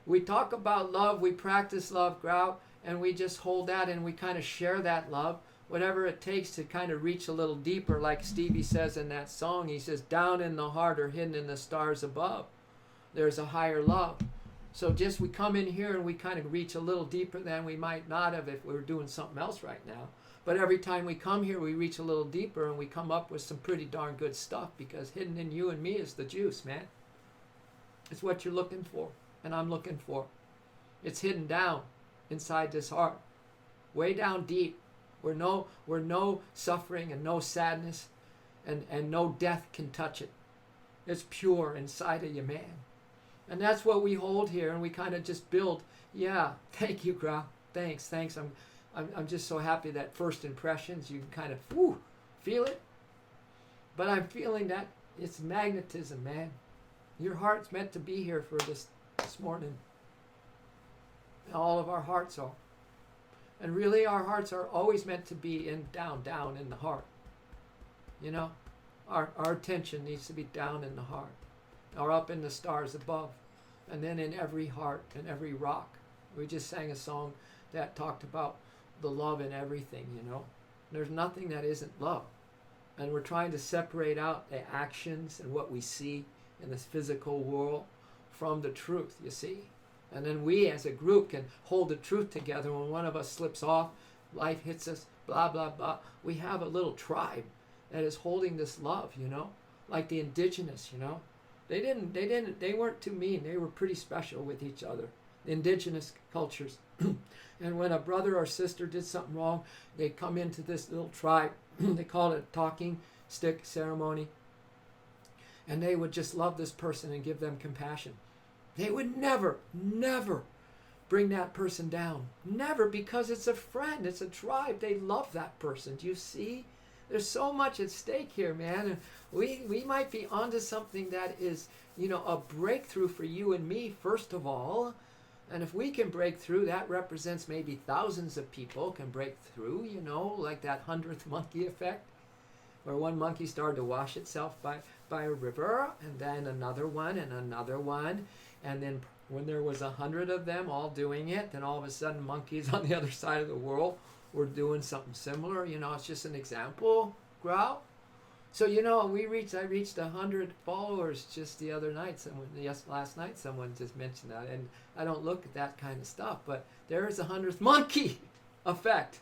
We talk about love, we practice love, Grout, and we just hold that and we kind of share that love, whatever it takes to kind of reach a little deeper, like Stevie says in that song. He says, down in the heart or hidden in the stars above, there's a higher love. So just we come in here and we kind of reach a little deeper than we might not have if we were doing something else right now. But every time we come here, we reach a little deeper and we come up with some pretty darn good stuff because hidden in you and me is the juice, man. It's what you're looking for and I'm looking for. It's hidden down inside this heart, way down deep, where no suffering and no sadness and no death can touch it. It's pure inside of you, man. And that's what we hold here, and we kind of just build. Yeah, thank you, Gra. Thanks. I'm just so happy that first impressions, you can kind of feel it. But I'm feeling that it's magnetism, man. Your heart's meant to be here for this morning. All of our hearts are. And really, our hearts are always meant to be down in the heart. You know, our attention needs to be down in the heart, or up in the stars above, and then in every heart and every rock. We just sang a song that talked about the love in everything, you know. There's nothing that isn't love. And we're trying to separate out the actions and what we see in this physical world from the truth, you see. And then we as a group can hold the truth together. When one of us slips off, life hits us, blah, blah, blah. We have a little tribe that is holding this love, you know, like the indigenous, you know. They weren't too mean. They were pretty special with each other, the indigenous cultures. And when a brother or sister did something wrong, they'd come into this little tribe. They called it a talking stick ceremony. And they would just love this person and give them compassion. They would never bring that person down. Never, because it's a friend. It's a tribe. They love that person. Do you see? There's so much at stake here, man. And we might be onto something that is, you know, a breakthrough for you and me, first of all. And if we can break through, that represents maybe thousands of people can break through, you know, like that 100th monkey effect, where one monkey started to wash itself by a river, and then another one, and then when there was 100 of them all doing it, then all of a sudden monkeys on the other side of the world were doing something similar. You know, it's just an example, Growl. So, you know, I reached 100 followers just the other night. Last night someone just mentioned that, and I don't look at that kind of stuff, but there is a 100th monkey effect.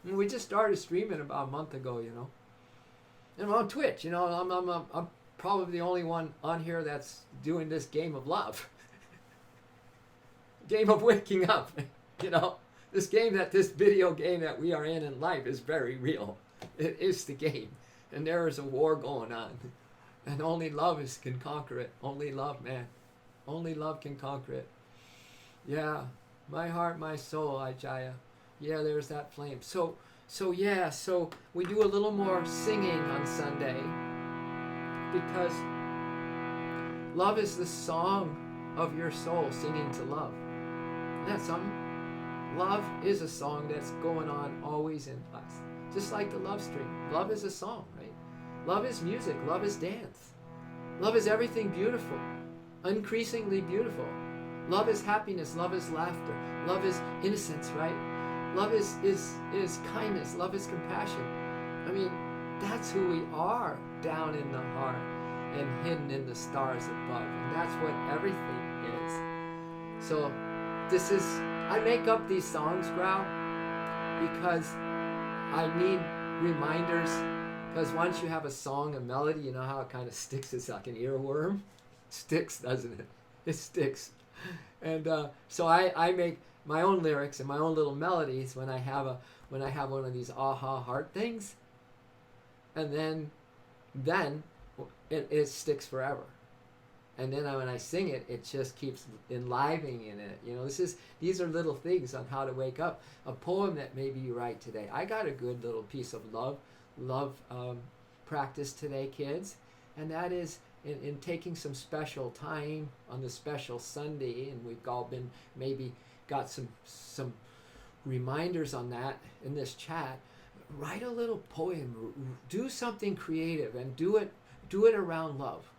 And we just started streaming about a month ago, you know. And I'm on Twitch, you know. I'm probably the only one on here that's doing this game of love. Game of waking up, you know. This video game that we are in life is very real. It is the game. And there is a war going on. And only love can conquer it. Only love, man. Only love can conquer it. Yeah. My heart, my soul, Ajaya. Yeah, there's that flame. So we do a little more singing on Sunday, because love is the song of your soul singing to love. Isn't that something? Love is a song that's going on always in us. Just like the love stream. Love is a song, right? Love is music. Love is dance. Love is everything beautiful. Increasingly beautiful. Love is happiness. Love is laughter. Love is innocence, right? Love is kindness. Love is compassion. I mean, that's who we are down in the heart and hidden in the stars above. And that's what everything is. So I make up these songs, Growl, because I need reminders. Because once you have a song, a melody, you know how it kind of sticks. It's like an earworm. Sticks, doesn't it? It sticks. And so I make my own lyrics and my own little melodies when I have one of these aha heart things, and then it sticks forever. And then when I sing it, it just keeps enlivening in it. You know, these are little things on how to wake up. A poem that maybe you write today. I got a good little piece of love practice today, kids, and that is in taking some special time on the special Sunday, and we've all been maybe got some reminders on that in this chat. Write a little poem, do something creative, and do it around love.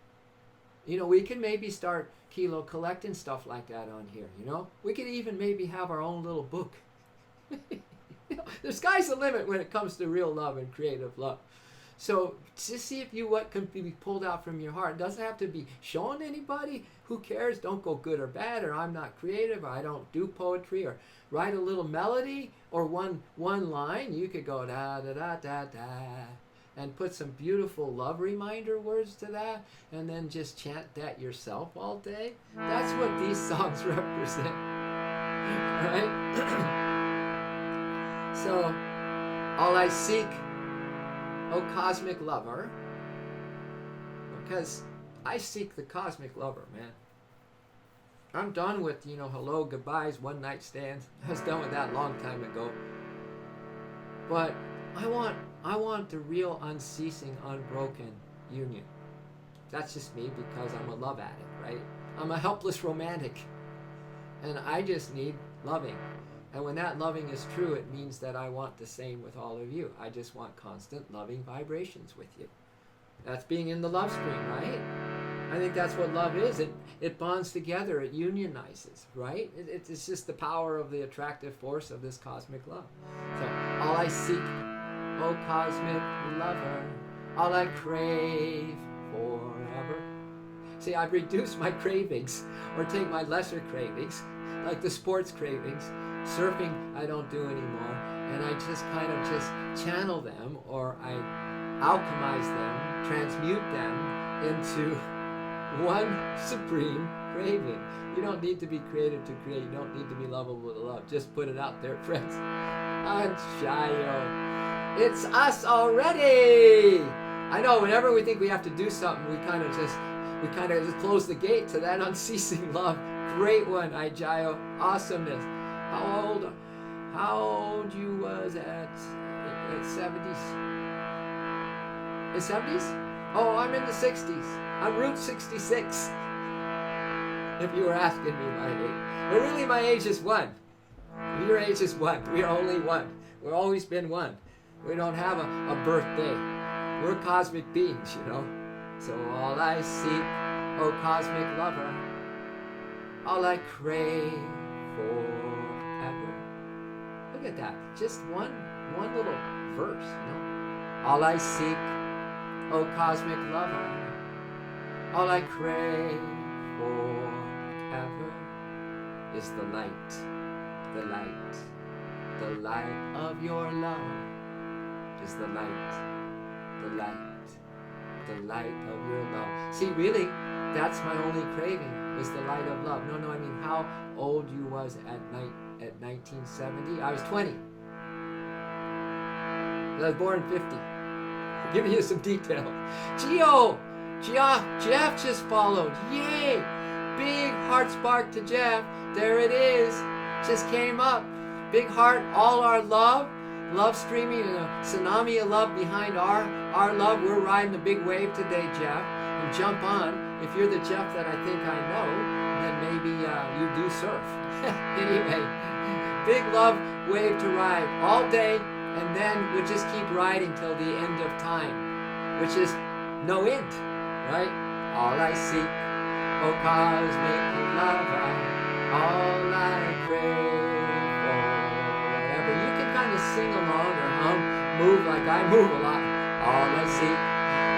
You know, we can maybe start Kilo collecting stuff like that on here. You know, we could even maybe have our own little book. You know, the sky's the limit when it comes to real love and creative love. So just see if what can be pulled out from your heart. It doesn't have to be shown to anybody. Who cares? Don't go good or bad, or I'm not creative, or I don't do poetry, or write a little melody or one line. You could go da da da da da and put some beautiful love reminder words to that, and then just chant that yourself all day. That's what these songs represent, right? So, all I seek, O cosmic lover, because I seek the cosmic lover, man. I'm done with, hello, goodbyes, one night stands. I was done with that a long time ago. But I want the real, unceasing, unbroken union. That's just me because I'm a love addict, right? I'm a helpless romantic. And I just need loving. And when that loving is true, it means that I want the same with all of you. I just want constant loving vibrations with you. That's being in the love stream, right? I think that's what love is. It bonds together. It unionizes, right? It's just the power of the attractive force of this cosmic love. So, all I seek, O cosmic lover, all I crave forever. See, I've reduced my cravings, or take my lesser cravings, like the sports cravings. Surfing, I don't do anymore, and I just kind of just channel them, or I alchemize them, transmute them into one supreme craving. You don't need to be creative to create. You don't need to be lovable to love. Just put it out there, friends. Anchayo. It's us already. I know, whenever we think we have to do something, we kind of just close the gate to that unceasing love. Great one, Ajayo. Awesomeness. How old you was at 70s? In 70s? Oh, I'm in the 60s. I'm Route 66. If you were asking me my age. But really my age is one. Your age is one. We are only one. We've always been one. We don't have a birthday. We're cosmic beings, So all I seek, O cosmic lover, all I crave forever. Look at that. Just one little verse, All I seek, O cosmic lover, all I crave forever is the light, the light, the light of your love is the light, the light, the light of your love. See, really, that's my only craving, is the light of love. No, I mean how old you was at 1970. I was 20. I was born in 50. I'll give you some details. Jeff just followed. Yay! Big heart spark to Jeff. There it is. Just came up. Big heart, all our love streaming, a tsunami of love behind our love. We're riding a big wave today, Jeff. And jump on. If you're the Jeff that I think I know, then maybe you do surf. Anyway, big love wave to ride all day, and then we'll just keep riding till the end of time, which is no end, right? All I seek, O cosmic lover, all I crave forever. You can kind of sing along or hum, move like I move a lot. All I seek,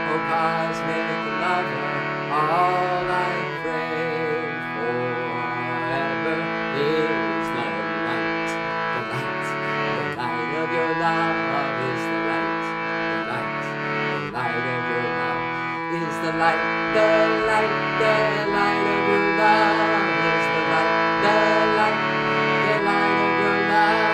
O cosmic lover, all I crave forever is the light, the light, the light of your love is the light, the light, the light of your love is the light, the light, the light of your love is the light, the light, the light of your love.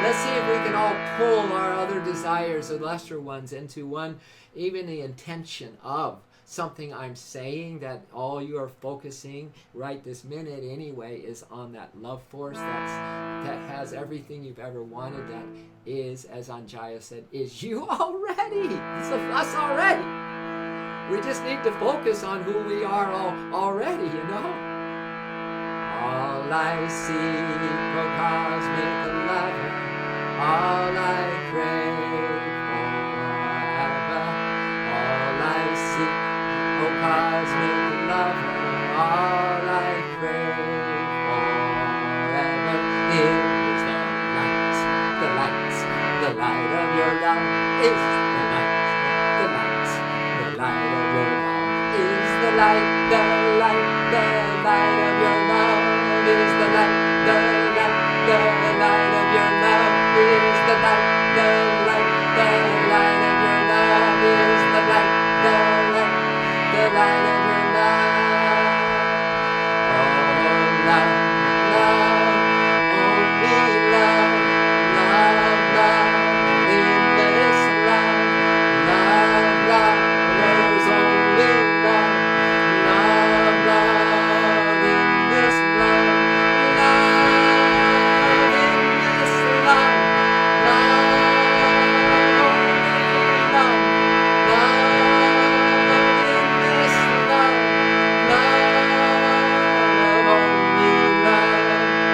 Let's see if we can all pull our other desires, the lesser ones, into one, even the intention of something I'm saying, that all you are focusing right this minute anyway is on that love force that has everything you've ever wanted, that is, as Anjaya said, is you already. It's us already. We just need to focus on who we are already, you know. All I seek, O cosmic lover, all I crave forever. All I seek, O cosmic lover, all I crave forever is the light, the light of your love is the light, the light, the light of your love is the light, the light, the light of your love is the light, the light, the light of your love is the light, the light, the light of your love is the light, the light, the light of your love. Oh, love, love, only love, love, love, endless love, love, love, there's only love, love, love, in this love, love, in this love, love, only love, love, in this love, love, only love,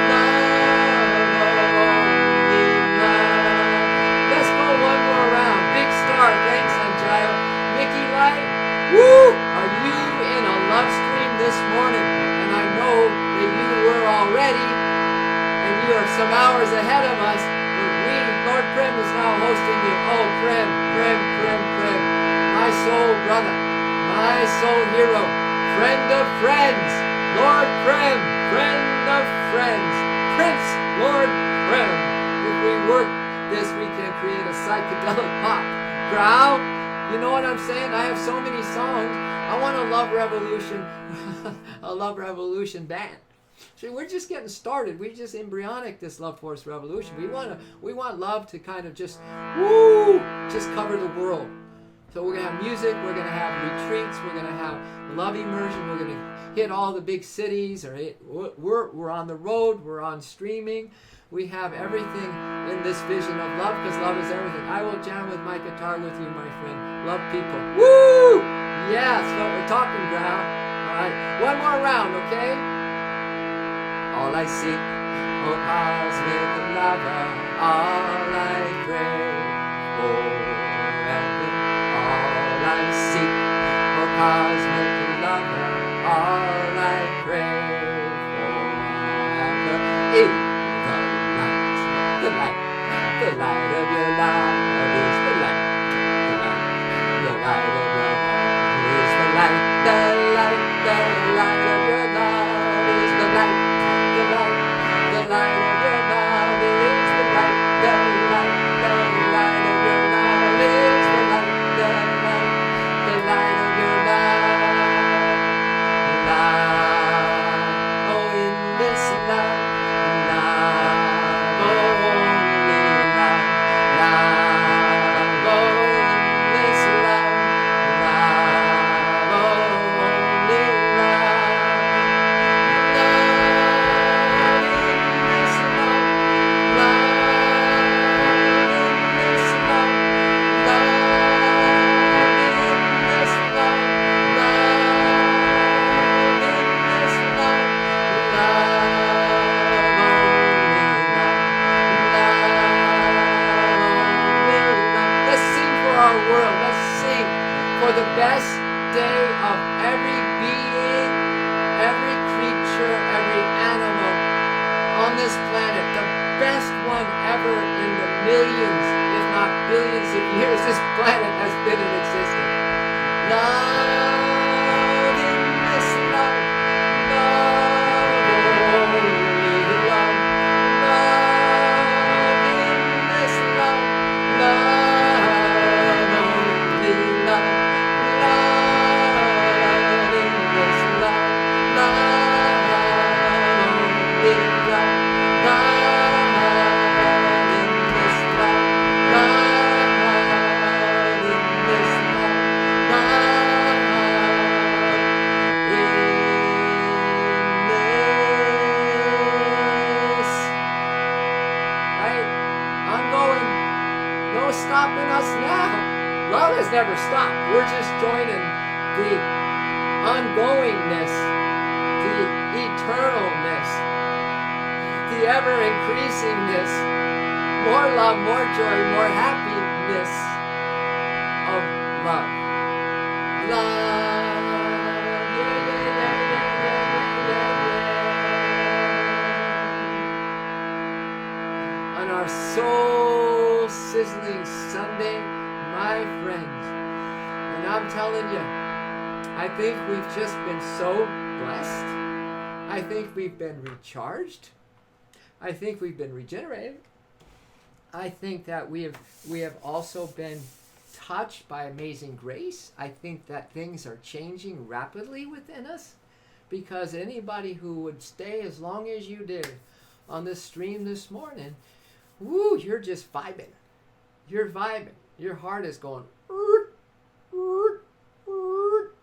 love, only love. Let's go one more round. Big star, thanks, Anjayo. Mickey Light, woo! Are you in a love stream this morning? And I know that you were already, and you are some hours ahead of us. But Lord Prim is now hosting you. Oh, Prim, Prim, Prim, Prim. My soul brother, my soul hero, friend of friends, Lord Prim, friend of friends, Prince Lord Prim. If we work this, we can create a psychedelic pop. Growl, you know what I'm saying? I have so many songs. I want a Love Revolution, a Love Revolution band. See, we're just getting started. We're just embryonic, this Love Force Revolution. We want love to kind of just, woo, just cover the world. So we're going to have music, we're going to have retreats, we're going to have love immersion, we're going to hit all the big cities. We're on the road, we're on streaming. We have everything in this vision of love, because love is everything. I will jam with my guitar with you, my friend. Love people. Woo! Yeah, that's what we're talking about. All right, one more round, okay? All I seek, oh cosmic lover, all I crave forever. All I seek, oh cosmic lover, all I crave forever is the light, the light of your love is the light, the light, the light of your love is the light, the light, the light of your love is the light, the light, the light of your love is the light, the light, the light of your love is the light, the light, the light of your love, love, oh in this love, love, oh only love, love, oh in this love, love, oh only love, love in this love, love in this love, love in this love, love in this love, love only love, love only love. Let's sing for our world. Let's sing for the best day of every being, every creature, every animal on this planet. The best one ever in the millions, if not billions of years this planet has been in existence. Love in this love, love only love, love in this love, love only love, love in this love, love only love, love in this love, love in this love, love in this. Right? I'm going. No stopping us now. Love has never stopped. We're just joining the ongoingness, the eternalness, the ever-increasingness, more love, more joy, more happiness of love. Love. On our soul sizzling Sunday, my friends. And I'm telling you, I think we've just been so blessed. I think we've been recharged. I think we've been regenerated. I think that we have also been touched by amazing grace. I think that things are changing rapidly within us, because anybody who would stay as long as you did on this stream this morning, woo, you're just vibing. You're vibing. Your heart is going,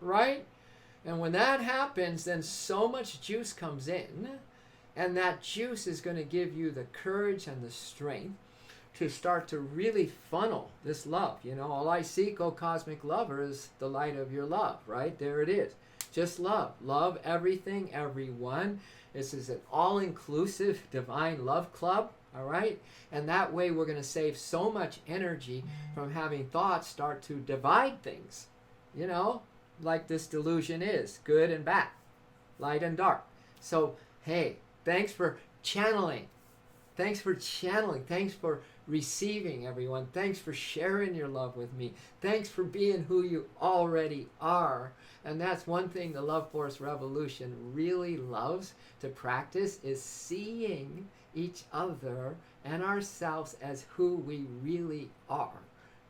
right? And when that happens, then so much juice comes in, and that juice is going to give you the courage and the strength to start to really funnel this love. You know, all I seek, O cosmic lover, is the light of your love, right? There it is. Just love. Love everything, everyone. This is an all-inclusive divine love club, all right? And that way we're going to save so much energy from having thoughts start to divide things, you know, like this delusion is, good and bad, light and dark. So, hey, thanks for channeling. Thanks for channeling. Thanks for receiving, everyone. Thanks for sharing your love with me. Thanks for being who you already are. And that's one thing the Love Force Revolution really loves to practice, is seeing each other and ourselves as who we really are.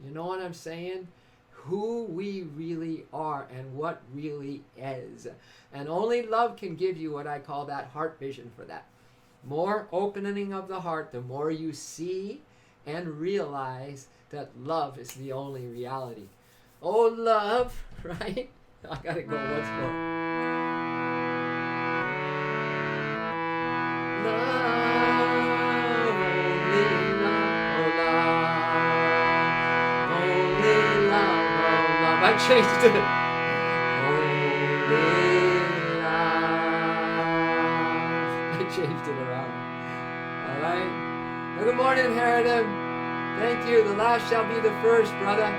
You know what I'm saying? Who we really are and what really is. And only love can give you what I call that heart vision for that. More opening of the heart, the more you see and realize that love is the only reality. Oh, love, right? I gotta go once more. Love, only love, oh love, only love, oh love. I changed it. Only love. I changed it around. All right. Well, good morning, Harridan. Thank you. The last shall be the first, brother.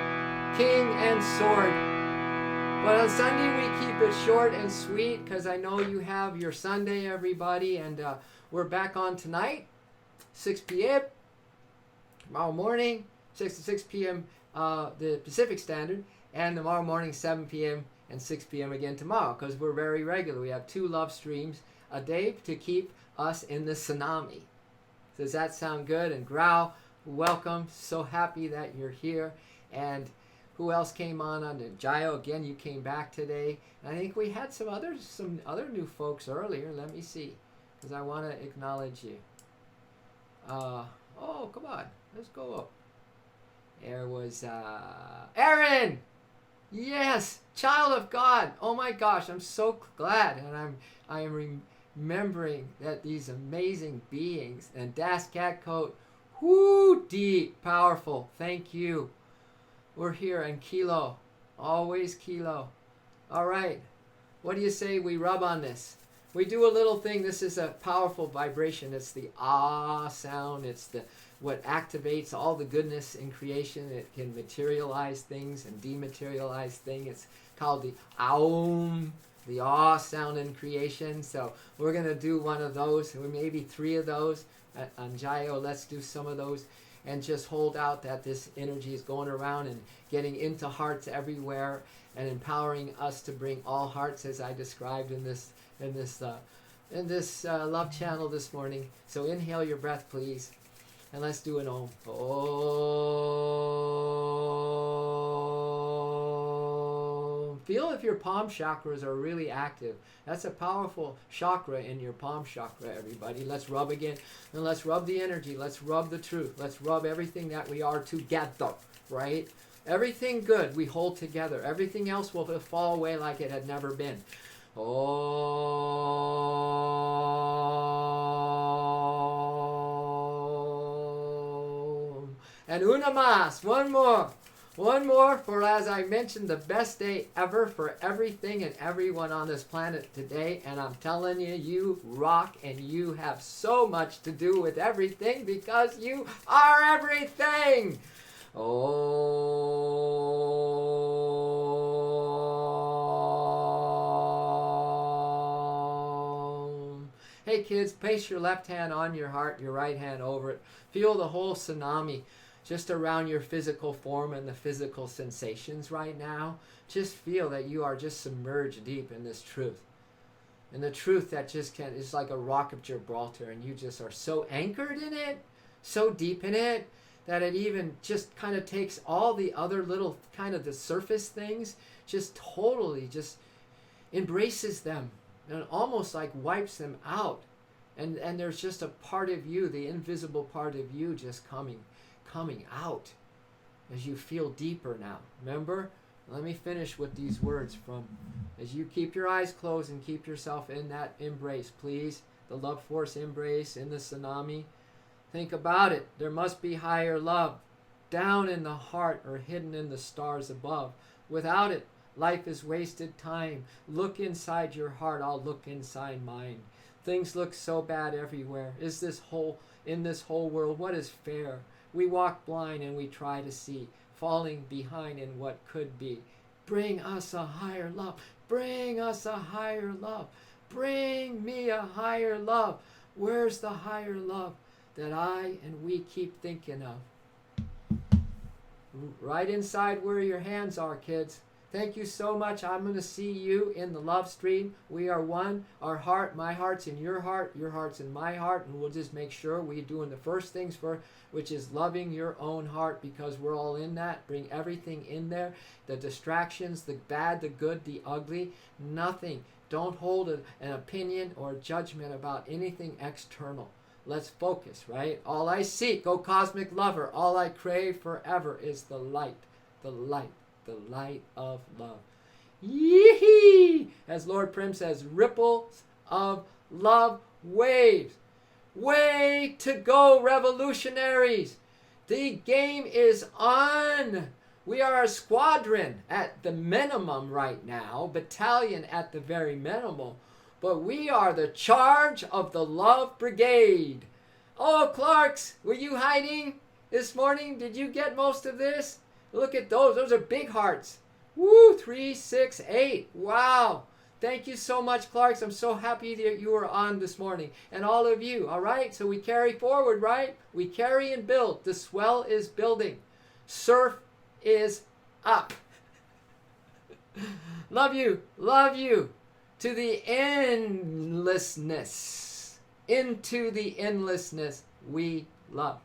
King and sword. But on Sunday we keep it short and sweet, because I know you have your Sunday, everybody, and we're back on tonight, 6 p.m. Tomorrow morning, 6 to 6 p.m. The Pacific Standard, and tomorrow morning 7 p.m. and 6 p.m. again tomorrow, because we're very regular. We have 2 love streams a day to keep us in the tsunami. Does that sound good? And Grau, welcome. So happy that you're here. And who else came on? Jayo, again, you came back today. And I think we had some other new folks earlier. Let me see, because I want to acknowledge you. Oh, come on. Let's go up. There was Aaron. Yes, child of God. Oh my gosh, I'm so glad, and I am remembering that these amazing beings, and Das Cat Coat, whoo, deep, powerful. Thank you. We're here, and Kilo, always Kilo. All right, what do you say we rub on this? We do a little thing. This is a powerful vibration. It's the ah sound. It's what activates all the goodness in creation. It can materialize things and dematerialize things. It's called the aum, the ah sound in creation. So we're going to do one of those, maybe 3 of those. On Jayo, let's do some of those. And just hold out that this energy is going around and getting into hearts everywhere and empowering us to bring all hearts, as I described in this love channel this morning. So inhale your breath, please, and let's do an Om. Om. Feel if your palm chakras are really active. That's a powerful chakra in your palm chakra, everybody. Let's rub again, and let's rub the energy. Let's rub the truth. Let's rub everything that we are together, right? Everything good we hold together. Everything else will fall away like it had never been. Om. And una más, one more. One more, for as I mentioned, the best day ever for everything and everyone on this planet today. And I'm telling you, you rock and you have so much to do with everything because you are everything. Oh. Hey kids, place your left hand on your heart, your right hand over it. Feel the whole tsunami just around your physical form and the physical sensations right now. Just feel that you are just submerged deep in this truth. And the truth that just is like a rock of Gibraltar, and you just are so anchored in it, so deep in it, that it even just kind of takes all the other little kind of the surface things, just totally just embraces them and almost like wipes them out. And there's just a part of you, the invisible part of you, just coming out as you feel deeper now. Remember? Let me finish with these words from, as you keep your eyes closed and keep yourself in that embrace, please. The love force embrace in the tsunami. Think about it. There must be higher love down in the heart or hidden in the stars above. Without it, life is wasted time. Look inside your heart. I'll look inside mine. Things look so bad everywhere. In this whole world, what is fair? We walk blind and we try to see, falling behind in what could be. Bring us a higher love. Bring us a higher love. Bring me a higher love. Where's the higher love that I and we keep thinking of? Right inside where your hands are, kids. Thank you so much. I'm going to see you in the love stream. We are one. Our heart, my heart's in your heart's in my heart, and we'll just make sure we're doing the first things first, which is loving your own heart, because we're all in that. Bring everything in there. The distractions, the bad, the good, the ugly, nothing. Don't hold an opinion or judgment about anything external. Let's focus, right? All I seek, O cosmic lover, all I crave forever is the light, the light. The light of love. Yee-hee! As Lord Prim says, ripples of love waves. Way to go, revolutionaries. The game is on. We are a squadron at the minimum right now, battalion at the very minimum, but we are the charge of the Love Brigade. Oh, Clarks, were you hiding this morning? Did you get most of this? Look at those. Those are big hearts. Woo, 3, 6, 8. Wow. Thank you so much, Clarks. I'm so happy that you are on this morning. And all of you, all right? So we carry forward, right? We carry and build. The swell is building. Surf is up. Love you. Love you. To the endlessness. Into the endlessness we love.